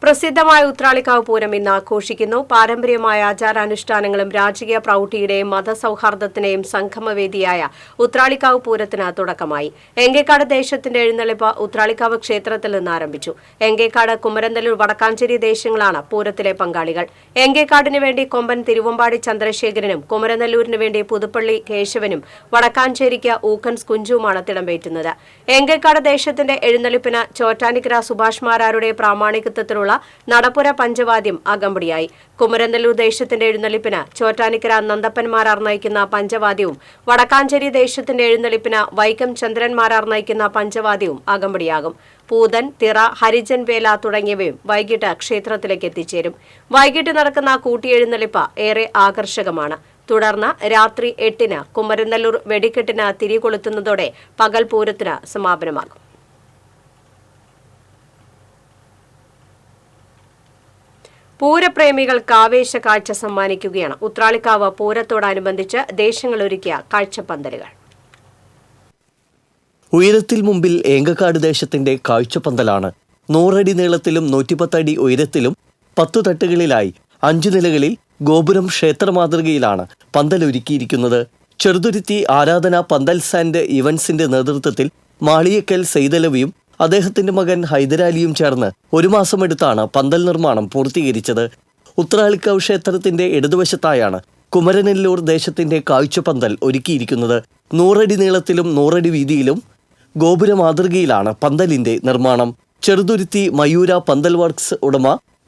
പ്രസിദ്ധമായ ഉത്രാളിക്കാവ് പൂരം ഇന്ന് ആഘോഷിക്കുന്നു. പാരമ്പര്യമായ ആചാരാനുഷ്ഠാനങ്ങളും രാജകീയ പ്രൗഢിയുടെയും മതസൗഹാർദ്ദത്തിന്റെയും സംഗമവേദിയായ ഉത്രാളിക്കാവ് പൂരത്തിന് തുടക്കമായി. എങ്കേക്കാട് ദേശത്തിന്റെ എഴുന്നള്ളിപ്പ് ഉത്രാളിക്കാവ് ക്ഷേത്രത്തിൽ നിന്ന് ആരംഭിച്ചു. എങ്കേക്കാട്, കുമരനെല്ലൂർ, വടക്കാഞ്ചേരി ദേശങ്ങളാണ് പൂരത്തിലെ പങ്കാളികൾ. എങ്കേക്കാടിന് വേണ്ടി കൊമ്പൻ തിരുവമ്പാടി ചന്ദ്രശേഖരനും കുമരനെല്ലൂരിന് വേണ്ടി പുതുപ്പള്ളി കേശവനും വടക്കാഞ്ചേരിക്ക് ഊക്കൻസ് കുഞ്ചുവുമാണ് തിടമ്പേറ്റുന്നത്. എങ്കേക്കാട് ദേശത്തിന്റെ എഴുന്നള്ളിപ്പിന് ചോറ്റാനിക്കര സുഭാഷ് മാരാരുടെ പ്രാമാണികത്വത്തിലുള്ള നടപ്പുര പഞ്ചവാദ്യം അകമ്പടിയായി. കുമരനെല്ലൂർ ദേശത്തിന്റെ എഴുന്നള്ളിപ്പിന് ചോറ്റാനിക്കര നന്ദപ്പന്മാരാർ നയിക്കുന്ന പഞ്ചവാദ്യവും വടക്കാഞ്ചേരി ദേശത്തിന്റെ എഴുന്നള്ളിപ്പിന് വൈക്കം ചന്ദ്രന്മാരാർ നയിക്കുന്ന പഞ്ചവാദ്യവും അകമ്പടിയാകും. പൂതൻ, തിറ, ഹരിജൻ വേല തുടങ്ങിയവയും വൈകിട്ട് ക്ഷേത്രത്തിലേക്ക് എത്തിച്ചേരും. വൈകിട്ട് നടക്കുന്ന കൂട്ടിയെഴുന്നള്ളിപ്പ് ഏറെ ആകർഷകമാണ്. തുടർന്ന് രാത്രി 8-ന് കുമരനെല്ലൂർ വെടിക്കെട്ടിന് തിരികൊളുത്തുന്നതോടെ പകൽ പൂരത്തിന് സമാപനമാകും. പൂരപ്രേമികൾക്ക് ആവേശ കാഴ്ച സമ്മാനിക്കുകയാണ് ഉത്രാളിക്കാവ് പൂരത്തോടനുബന്ധിച്ച് ദേശങ്ങളൊരുക്കിയ കാഴ്ചപ്പന്തലുകൾ. ഉയരത്തിൽ മുമ്പിൽ ഏങ്കക്കാട് ദേശത്തിന്റെ കാഴ്ചപ്പന്തലാണ്. 100 അടി നീളത്തിലും 110 അടി ഉയരത്തിലും 10 തട്ടുകളിലായി 5 നിലകളിൽ ഗോപുരം ക്ഷേത്ര മാതൃകയിലാണ് പന്തലൊരുക്കിയിരിക്കുന്നത്. ചെറുതുരുത്തി ആരാധന പന്തൽസ് ആൻഡ് ഇവന്റ്സിന്റെ നേതൃത്വത്തിൽ മാളിയക്കൽ സെയ്തലവിയും അദ്ദേഹത്തിന്റെ മകൻ ഹൈദരാലിയും ചേർന്ന് 1 മാസമെടുത്താണ് പന്തൽ നിർമ്മാണം പൂർത്തീകരിച്ചത്. ഉത്രാളിക്കാവ് ക്ഷേത്രത്തിന്റെ ഇടതുവശത്തായാണ് കുമരനെല്ലൂർ ദേശത്തിന്റെ കാഴ്ചപ്പന്തൽ ഒരുക്കിയിരിക്കുന്നത്. 100 അടി നീളത്തിലും 100 അടി വീതിയിലും ഗോപുര മാതൃകയിലാണ് പന്തലിന്റെ നിർമ്മാണം. ചെറുതുരുത്തി മയൂര പന്തൽ വർക്ക്സ് ഉടമ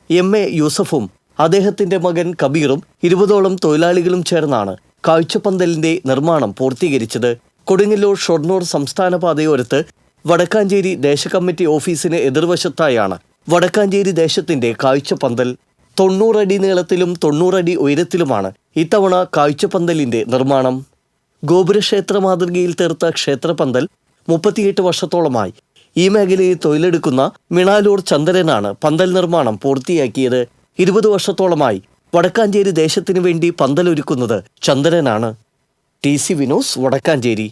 MA യൂസഫും അദ്ദേഹത്തിന്റെ മകൻ കബീറും 20ഓളം തൊഴിലാളികളും ചേർന്നാണ് കാഴ്ചപ്പന്തലിന്റെ നിർമ്മാണം പൂർത്തീകരിച്ചത്. കൊടുങ്ങല്ലൂർ ഷൊർണൂർ സംസ്ഥാന പാതയോരത്ത് വടക്കാഞ്ചേരി ദേശകമ്മിറ്റി ഓഫീസിന് എതിർവശത്തായാണ് വടക്കാഞ്ചേരി ദേശത്തിന്റെ കാഴ്ചപ്പന്തൽ. 90 അടി നീളത്തിലും 90 അടി ഉയരത്തിലുമാണ് ഇത്തവണ കാഴ്ചപ്പന്തലിന്റെ നിർമ്മാണം. ഗോപുരക്ഷേത്ര മാതൃകയിൽ തീർത്ത ക്ഷേത്രപന്തൽ 38 വർഷത്തോളമായി ഈ മേഖലയിൽ തൊഴിലെടുക്കുന്ന മിണാലൂർ ചന്ദ്രനാണ് പന്തൽ നിർമ്മാണം പൂർത്തിയാക്കിയത്. 20 വർഷത്തോളമായി വടക്കാഞ്ചേരി ദേശത്തിനു വേണ്ടി പന്തലൊരുക്കുന്നത് ചന്ദ്രനാണ്. TC വിനോസ്, വടക്കാഞ്ചേരി.